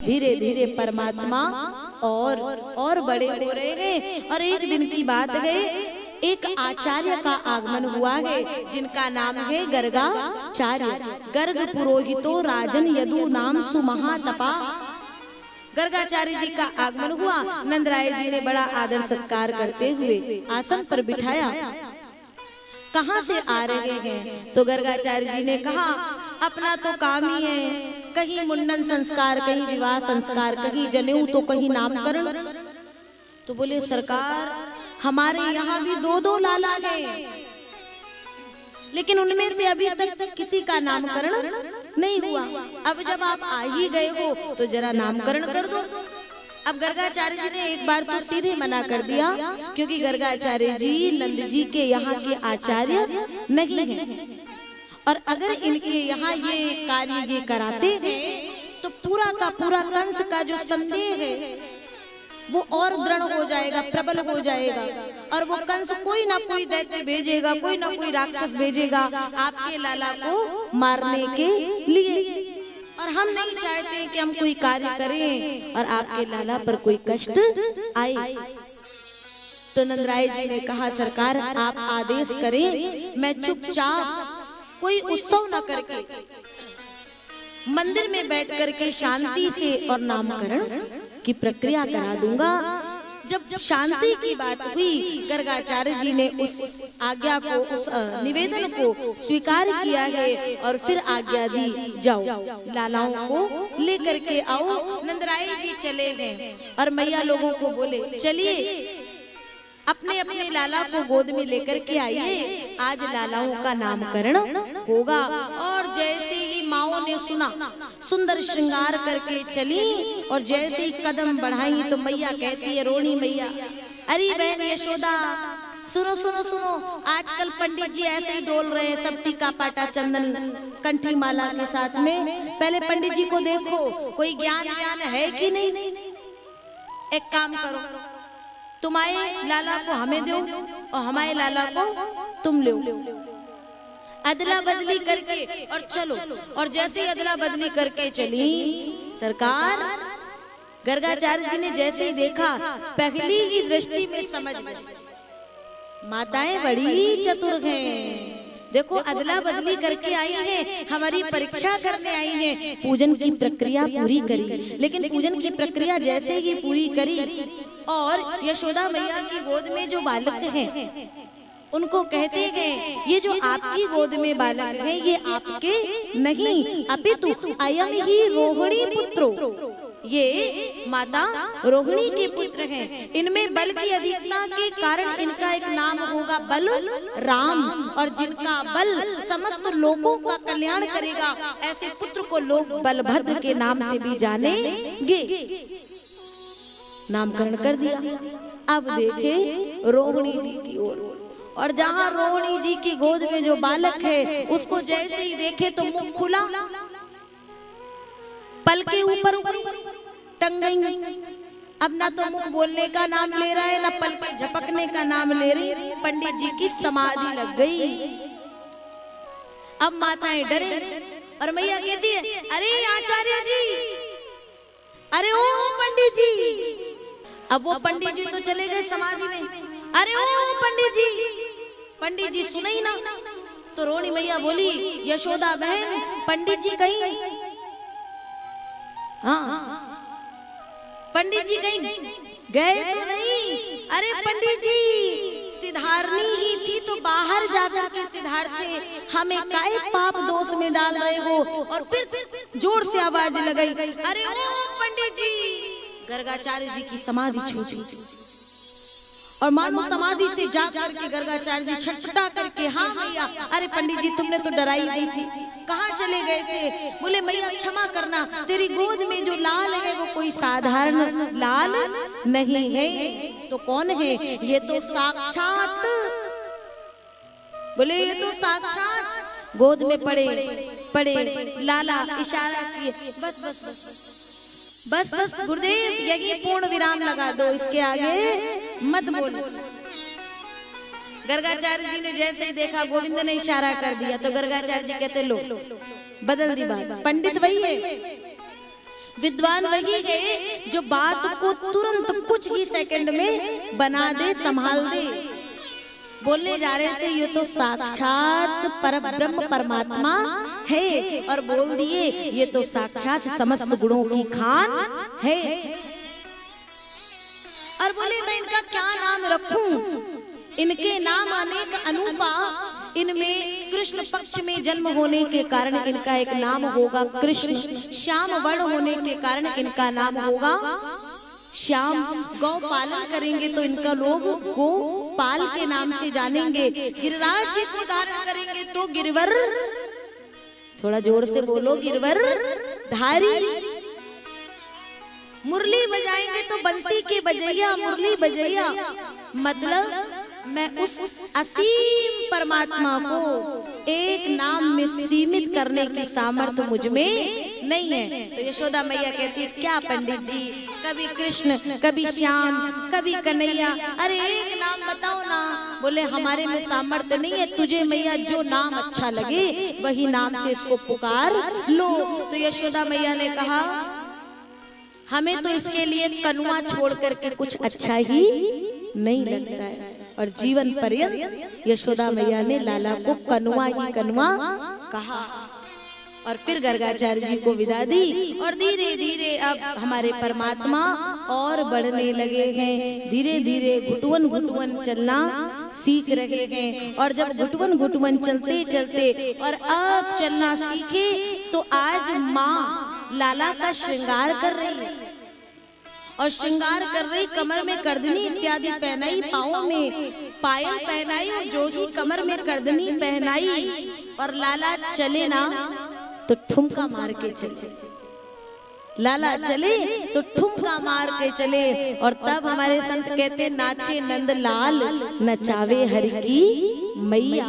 धीरे धीरे परमात्मा और बड़े हो रहे हैं। और एक दिन की बात है, एक आचार्य का आगमन हुआ है जिनका नाम है गर्गाचार्य। गर्ग पुरोहितो राजन यदु नाम सुमहातपा। गर्गाचार्य जी का आगमन हुआ। नंदराय जी ने बड़ा आदर सत्कार करते हुए आसन पर बिठाया। कहाँ से आ रहे हैं? तो गर्गाचार्य जी ने कहा, अपना तो काम ही है, कहीं मुंडन संस्कार, कहीं विवाह संस्कार, कहीं जनेऊ तो कहीं नामकरण। तो बोले सरकार, हमारे यहाँ भी दो दो लाला हैं, लेकिन उनमें से अभी तक किसी का नामकरण नहीं हुआ। अब जब आप आ ही गए हो तो जरा नामकरण कर दो। अब गर्गाचार्य जी ने एक बार तो सीधे मना कर दिया, क्योंकि गर्गाचार्य जी नंद जी के यहाँ के आचार्य नहीं हैं, और अगर इनके यहाँ ये कार्य ये कराते हैं तो पूरा का पूरा कंस का जो संदेह है वो और दृढ़ हो जाएगा, प्रबल हो जाएगा, और वो कंस कोई ना कोई दैत्य भेजेगा, कोई ना कोई राक्षस भेजेगा आपके लाला को मारने के लिए। और हम नहीं चाहते कि हम कोई कार्य करें और आपके लाला पर कोई कष्ट आए। तो नंदराय जी ने कहा, सरकार आप आदेश करें, मैं चुपचाप कोई उत्सव न करके मंदिर में बैठ करके शांति से और नामकरण की प्रक्रिया करा दूंगा। जब शांति की बात हुई, गर्गाचार्य जी ने उस आज्ञा को, उस निवेदन को स्वीकार किया है और फिर आज्ञा दी, जाओ लालाओं को लेकर के आओ। नंदराय जी चले गए और मैया लोगों को बोले, चलिए अपने अपने लाला को गोद में लेकर के आइए, आज लालाओं का नामकरण होगा। और जैसे ही माओ ने सुना, सुंदर श्रृंगार करके चली और जैसे ही कदम बढ़ाई तो मैया कहती है, रोणी मैया, अरे बहन यशोदा, सुनो सुनो सुनो, आजकल पंडित जी ऐसे ही डोल रहे हैं, सब टीका पाटा चंदन कंठी माला के साथ में। पहले पंडित जी को देखो, कोई ज्ञान है कि नहीं। एक काम करो, तुम्हारे लाला को हमें दो और हमारे लाला को तुम लो, अदला बदली करके और चलो। और जैसे ही अदला बदली करके चली सरकार, गर्गाचार्य जी ने जैसे ही देखा, पहली ही दृष्टि में समझ गए, माताएं बड़ी चतुर हैं। देखो अदला बदली करके आई है, हमारी परीक्षा करने आई है। पूजन की प्रक्रिया पूरी करी, लेकिन पूजन की प्रक्रिया जैसे ही पूरी करी और यशोदा मैया की गोद में जो बालक हैं उनको कहते हैं, ये जो आपकी गोद में बालक है ये आपके नहीं, अपितु अयम ही रोहिणी पुत्रो, ये माता रोहिणी के पुत्र हैं। इनमें बल की अधिकता के कारण इनका एक नाम होगा बल राम, और जिनका बल समस्त लोगों का कल्याण करेगा, ऐसे पुत्र को लोग बलभद्र के नाम से भी जानेंगे। नामकरण कर दिया। अब देखे रोहिणी जी की ओर, और जहाँ रोहिणी जी की गोद में जो बालक है उसको जैसे ही देखे तो मुंह खुला, पल के ऊपर टंग गई। अब ना तो मुंह बोलने का नाम ले रहा है, ना पल पर झपकने का नाम ले रही। पंडित जी की समाधि लग गई। अब माताएं डरे और मैया कहती है, अरे आचार्य जी, अरे ओ पंडित जी। अब वो पंडित जी तो चले गए समाधि में, अरे ओ पंडित जी सुने ही ना। तो रोहिणी मैया बोली, यशोदा बहन, पंडित जी कहीं? हाँ, पंडित जी कहीं गए तो नहीं? अरे पंडित जी सिधारनी ही थी तो बाहर जाकर के सिधारते, हमें काय पाप दोष में डाल रहे हो। और फिर जोर से आवाज लगाई, अरे ओ पंडित जी। गर्गाचार्य जी की समाधि छूटी और मानो समाधि से जा करके गर्गाचार्य जी छटपटा करके, हाँ मैया, अरे पंडित जी तुमने तो डराई दी थी, कहाँ चले गए थे? बोले मैया क्षमा करना, तेरी गोद में जो लाल है वो कोई साधारण लाल नहीं है। तो कौन है? ये तो साक्षात, बोले ये तो साक्षात गोद में पड़े लाला। इशारा किए, बस बस बस बस बस गुरुदेव, यही पूर्ण विराम लगा दो, इसके आगे मत बोलो। गर्गाचार्य जी ने जैसे ही देखा गोविंद ने इशारा कर दिया, तो गर्गाचार्य जी कहते लो बदल दी बात, पंडित वही है। विद्वान वही गए जो बात को तुरंत कुछ ही सेकंड में बना दे, संभाल दे। बोलने जा रहे थे ये तो साक्षात परब्रह्म परमात्मा है, और बोल दिए ये तो साक्षात समस्त गुणों की खान है। और बोले मैं इनका क्या नाम रखूं? इनके नाम अनेक अनूपा, इनमें कृष्ण पक्ष में जन्म होने के कारण इनका एक नाम होगा कृष्ण, श्याम वर्ण होने के कारण इनका नाम होगा श्याम। गौ पालन करेंगे तो इनका लोग गो पाल के नाम से जानेंगे। गिरिराज जी को धारण करेंगे तो गिरवर, थोड़ा जोर से बोलो, गिरवर धारी। मुरली बजाएंगे तो बंसी के बजैया, मुरली बजैया। मतलब मैं उस असीम परमात्मा को एक नाम में सीमित करने की सामर्थ्य मुझ में नहीं है। तो यशोदा मैया कहती है क्या पंडित जी, कभी कृष्ण, कभी श्याम, कभी कन्हैया, अरे एक नाम बताओ ना। बोले हमारे में सामर्थ्य नहीं है, तुझे मैया जो नाम अच्छा लगे वही नाम से इसको पुकार लो। तो यशोदा मैया ने कहा हमें तो इसके लिए कनुआ छोड़ करके कुछ अच्छा ही नहीं लगता है। और जीवन पर्यंत यशोदा मैया ने लाला को कनुआ ही कनुआ कहा। और फिर गर्गाचार्य जी को विदा दी। और धीरे धीरे अब हमारे परमात्मा और बढ़ने लगे हैं, धीरे धीरे घुटवन घुटवन चलना सीख रहे हैं। और जब घुटवन घुटवन चलते चलते और अब चलना सीखे तो आज माँ लाला का श्रृंगार कर रही है। और श्रृंगार कर रही, कमर में करदनी इत्यादि पहनाई, पाँव में पायल पहनाई, और जोगी कमर में करदनी पहनाई। और लाला चले ना तो ठुमका मार के चले, लाला चले तो ठुमका मार के चले। और तब हमारे संत कहते नाचे नंद लाल, नचावे हरि की मैया।